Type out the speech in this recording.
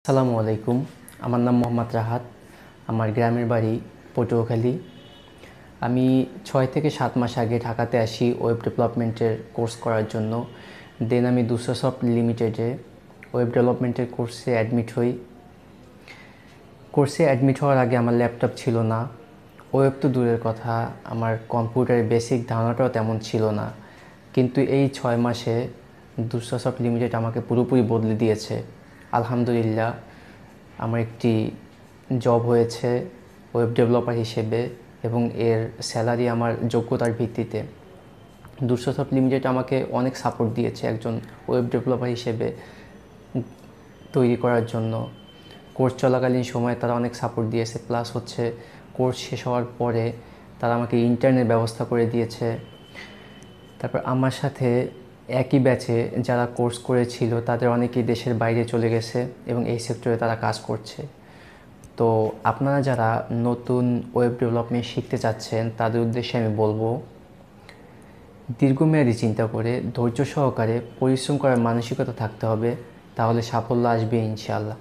আসসালামু আলাইকুম। আমার নাম মোহাম্মদ রাহাত। আমার গ্রামের বাড়ি পটুয়াখালী। আমি 6 থেকে 7 মাস আগে ঢাকাতে আসি ওয়েব ডেভেলপমেন্টের কোর্স করার জন্য। দেন আমি দুসাসফট লিমিটেডে ওয়েব ডেভেলপমেন্টের কোর্সে অ্যাডমিট হই। কোর্সে অ্যাডমিট হওয়ার আগে আমার ল্যাপটপ ছিল না, ওয়েব তো দূরের কথা, আমার কম্পিউটারের বেসিক ধারণাটাও তেমন ছিল না। কিন্তু এই 6 মাসে দুসাসফট লিমিটেড আমাকে পুরোপুরি বদলে দিয়েছে। আলহামদুলিল্লাহ, আমার একটি জব হয়েছে ওয়েব ডেভেলপার হিসেবে এবং এর স্যালারি আমার যোগ্যতার ভিত্তিতে। দুসাসফট লিমিটেড আমাকে অনেক সাপোর্ট দিয়েছে একজন ওয়েব ডেভেলপার হিসেবে তৈরি করার জন্য। কোর্স চলাকালীন সময়ে তারা অনেক সাপোর্ট দিয়েছে, প্লাস হচ্ছে কোর্স শেষ হওয়ার পরে তারা আমাকে ইন্টার্নের ব্যবস্থা করে দিয়েছে। তারপর আমার সাথে একই ব্যাচে যারা কোর্স করেছিল তাদের অনেকেই দেশের বাইরে চলে গেছে এবং এই সেক্টরে তারা কাজ করছে। তো আপনারা যারা নতুন ওয়েব ডেভেলপমেন্ট শিখতে চাচ্ছেন তাদের উদ্দেশ্যে আমি বলবো, দীর্ঘমেয়াদী চিন্তা করে ধৈর্য সহকারে পরিশ্রম করার মানসিকতা থাকতে হবে, তাহলে সাফল্য আসবে ইনশাআল্লাহ।